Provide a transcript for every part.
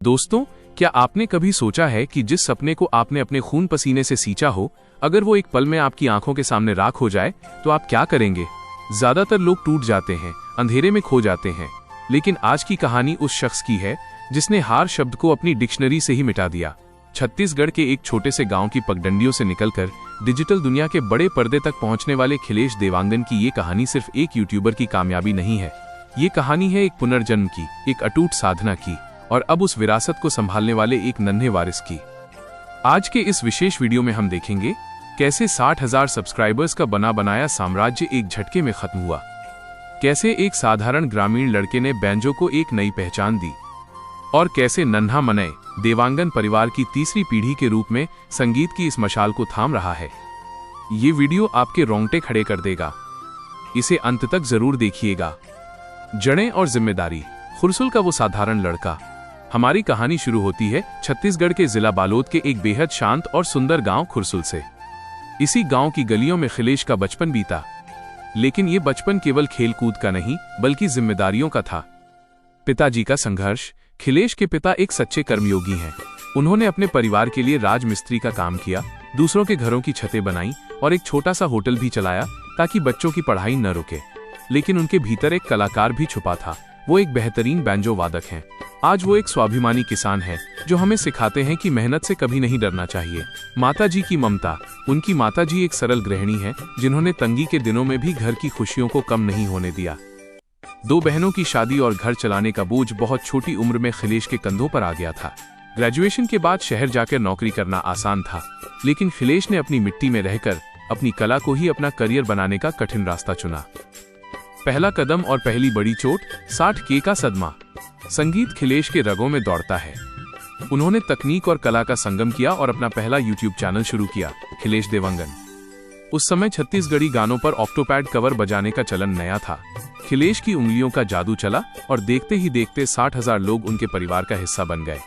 दोस्तों, क्या आपने कभी सोचा है कि जिस सपने को आपने अपने खून पसीने से सींचा हो, अगर वो एक पल में आपकी आंखों के सामने राख हो जाए तो आप क्या करेंगे? ज्यादातर लोग टूट जाते हैं, अंधेरे में खो जाते हैं, लेकिन आज की कहानी उस शख्स की है जिसने हार शब्द को अपनी डिक्शनरी से ही मिटा दिया। छत्तीसगढ़ के एक छोटे से गांव की पगडंडियों से निकलकर डिजिटल दुनिया के बड़े पर्दे तक पहुंचने वाले खिलेश देवांगन की ये कहानी सिर्फ एक यूट्यूबर की कामयाबी नहीं है। ये कहानी है एक पुनर्जन्म की, एक अटूट साधना की और अब उस विरासत को संभालने वाले एक नन्हे वारिस की। आज के इस विशेष वीडियो में हम देखेंगे कैसे 60,000 सब्सक्राइबर्स का बना बनाया साम्राज्य एक झटके में खत्म हुआ, कैसे एक साधारण ग्रामीण लड़के ने बैंजो को एक नई पहचान दी और कैसे नन्हा मनय देवांगन परिवार की तीसरी पीढ़ी के रूप में संगीत की इस मशाल को थाम रहा है। ये वीडियो आपके रोंगटे खड़े कर देगा, इसे अंत तक जरूर देखिएगा। जड़ें और जिम्मेदारी। खुरसुल का वो साधारण लड़का। हमारी कहानी शुरू होती है छत्तीसगढ़ के जिला बालोद के एक बेहद शांत और सुंदर गांव खुरसुल से। इसी गांव की गलियों में खिलेश का बचपन बीता, लेकिन ये बचपन केवल खेल कूद का नहीं बल्कि जिम्मेदारियों का था। पिताजी का संघर्ष। खिलेश के पिता एक सच्चे कर्मयोगी हैं। उन्होंने अपने परिवार के लिए राजमिस्त्री का काम किया, दूसरों के घरों की छतें बनाई और एक छोटा सा होटल भी चलाया ताकि बच्चों की पढ़ाई न रुके। लेकिन उनके भीतर एक कलाकार भी छुपा था। वो एक बेहतरीन बैंजो वादक हैं। आज वो एक स्वाभिमानी किसान है जो हमें सिखाते हैं कि मेहनत से कभी नहीं डरना चाहिए। माताजी की ममता। उनकी माताजी एक सरल गृहिणी हैं जिन्होंने तंगी के दिनों में भी घर की खुशियों को कम नहीं होने दिया। 2 बहनों की शादी और घर चलाने का बोझ बहुत छोटी उम्र में खिलेश के कंधों पर आ गया था। ग्रेजुएशन के बाद शहर जाकर नौकरी करना आसान था, लेकिन खिलेश ने अपनी मिट्टी में रहकर अपनी कला को ही अपना करियर बनाने का कठिन रास्ता चुना। पहला कदम और पहली बड़ी चोट, 60K का सदमा। संगीत खिलेश के रगों में दौड़ता है। उन्होंने तकनीक और कला का संगम किया और अपना पहला यूट्यूब चैनल शुरू किया, खिलेश देवांगन। उस समय छत्तीसगढ़ी गानों पर ऑक्टोपैड कवर बजाने का चलन नया था। खिलेश की उंगलियों का जादू चला और देखते ही देखते 60,000 लोग उनके परिवार का हिस्सा बन गए।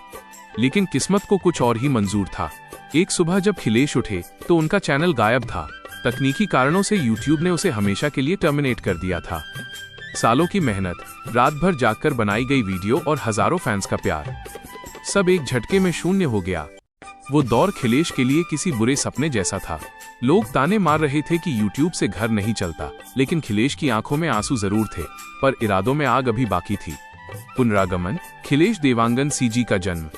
लेकिन किस्मत को कुछ और ही मंजूर था। एक सुबह जब खिलेश उठे तो उनका चैनल गायब था। तकनीकी कारणों से यूट्यूब ने उसे हमेशा के लिए टर्मिनेट कर दिया था। सालों की मेहनत, रात भर जागकर बनाई गई वीडियो और हजारों फैंस का प्यार, सब एक झटके में शून्य हो गया। वो दौर खिलेश के लिए किसी बुरे सपने जैसा था। लोग ताने मार रहे थे कि यूट्यूब से घर नहीं चलता, लेकिन खिलेश की आंखों में आंसू जरूर थे, पर इरादों में आग अभी बाकी थी। पुनरागमन। खिलेश देवांगन सीजी का जन्म।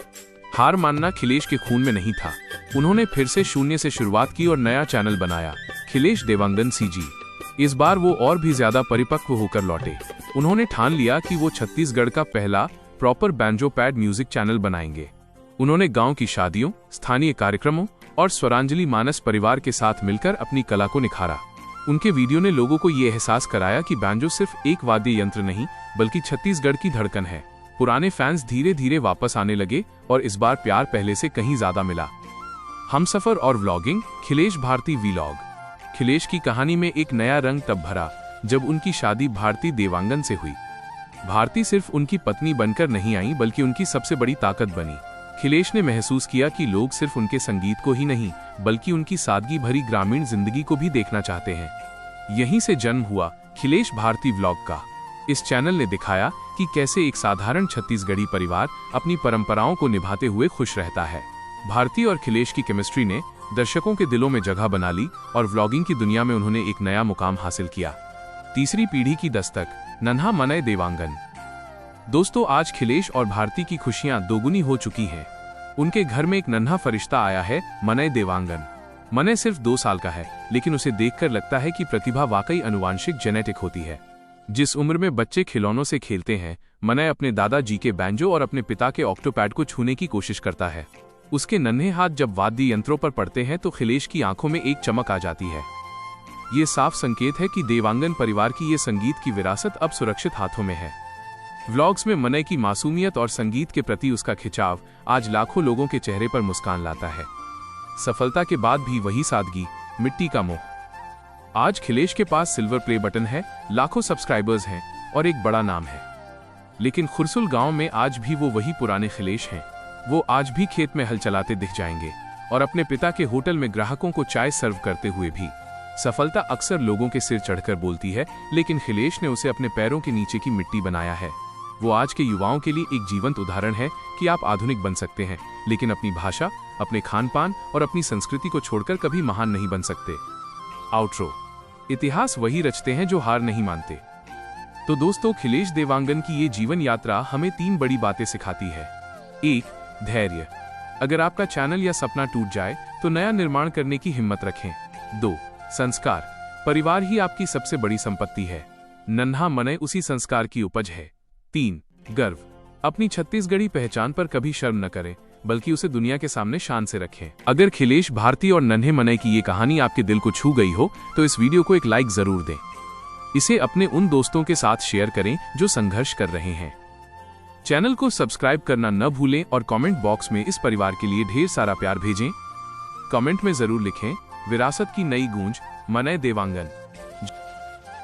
हार मानना खिलेश के खून में नहीं था। उन्होंने फिर से शून्य से शुरुआत की और नया चैनल बनाया, खिलेश देवांगन सीजी। इस बार वो और भी ज्यादा परिपक्व होकर लौटे। उन्होंने ठान लिया कि वो छत्तीसगढ़ का पहला proper banjo pad music channel बनाएंगे। उन्होंने गांव की शादियों, स्थानीय कार्यक्रमों और स्वरांजलि मानस परिवार के साथ मिलकर अपनी कला को निखारा। उनके वीडियो ने लोगों को ये एहसास कराया कि बैंजो सिर्फ एक वाद्य यंत्र नहीं बल्कि छत्तीसगढ़ की धड़कन है। पुराने फैंस धीरे धीरे वापस आने लगे और इस बार प्यार पहले से कहीं ज्यादा मिला। हमसफर और व्लॉगिंग। खिलेश भारती वीलॉग। खिलेश की कहानी में एक नया रंग तब भरा जब उनकी शादी भारती देवांगन से हुई। भारती सिर्फ उनकी पत्नी बनकर नहीं आई बल्कि उनकी सबसे बड़ी ताकत बनी। खिलेश ने महसूस किया कि लोग सिर्फ उनके संगीत को ही नहीं बल्कि उनकी सादगी भरी ग्रामीण जिंदगी को भी देखना चाहते हैं। यहीं से जन्म हुआ खिलेश भारती व्लॉग का। इस चैनल ने दिखाया कि कैसे एक साधारण छत्तीसगढ़ी परिवार अपनी परंपराओं को निभाते हुए खुश रहता है। भारती और खिलेश की केमिस्ट्री ने दर्शकों के दिलों में जगह बना ली और व्लॉगिंग की दुनिया में उन्होंने एक नया मुकाम हासिल किया। तीसरी पीढ़ी की दस्तक, नन्हा मनय देवांगन। दोस्तों, आज खिलेश और भारती की खुशियां दोगुनी हो चुकी हैं। उनके घर में एक नन्हा फरिश्ता आया है, मनय देवांगन। मनय सिर्फ 2 साल का है, लेकिन उसे देखकर लगता है कि प्रतिभा वाकई आनुवांशिक जेनेटिक होती है। जिस उम्र में बच्चे खिलौनों से खेलते हैं, मनय अपने दादाजी के बैंजो और अपने पिता के ऑक्टोपैड को छूने की कोशिश करता है। उसके नन्हे हाथ जब वाद्य यंत्रों पर पड़ते हैं तो खिलेश की आंखों में एक चमक आ जाती है। ये साफ संकेत है कि देवांगन परिवार की ये संगीत की विरासत अब सुरक्षित हाथों में है। व्लॉग्स में मनय की मासूमियत और संगीत के प्रति उसका खिंचाव आज लाखों लोगों के चेहरे पर मुस्कान लाता है। सफलता के बाद भी वही सादगी, मिट्टी का मोह। आज खिलेश के पास सिल्वर प्ले बटन है, लाखों सब्सक्राइबर्स हैं और एक बड़ा नाम है। लेकिन खुरसुल गांव में आज भी वो वही पुराने खिलेश हैं। वो आज भी खेत में हल चलाते दिख जाएंगे और अपने पिता के होटल में ग्राहकों को चाय सर्व करते हुए भी। सफलता अक्सर लोगों के सिर चढ़कर बोलती है, लेकिन खिलेश ने उसे अपने पैरों के नीचे की मिट्टी बनाया है। वो आज के युवाओं के लिए एक जीवंत उदाहरण है कि आप आधुनिक बन सकते हैं, लेकिन अपनी भाषा, अपने खान पान और अपनी संस्कृति को छोड़कर कभी महान नहीं बन सकते। आउट्रो। इतिहास वही रचते हैं जो हार नहीं मानते। तो दोस्तों, खिलेश देवांगन की ये जीवन यात्रा हमें 3 बड़ी बातें सिखाती है। 1. धैर्य। अगर आपका चैनल या सपना टूट जाए तो नया निर्माण करने की हिम्मत रखें। 2. संस्कार। परिवार ही आपकी सबसे बड़ी संपत्ति है। नन्हा मनय उसी संस्कार की उपज है। 3. गर्व। अपनी छत्तीसगढ़ी पहचान पर कभी शर्म न करें, बल्कि उसे दुनिया के सामने शान से रखें। अगर खिलेश भारती और नन्हे मनय की ये कहानी आपके दिल को छू गई हो तो इस वीडियो को एक लाइक जरूर दें। इसे अपने उन दोस्तों के साथ शेयर करें जो संघर्ष कर रहे हैं। चैनल को सब्सक्राइब करना न भूलें और कमेंट बॉक्स में इस परिवार के लिए ढेर सारा प्यार भेजें। कमेंट में जरूर लिखें, विरासत की नई गूंज, मनय देवांगन।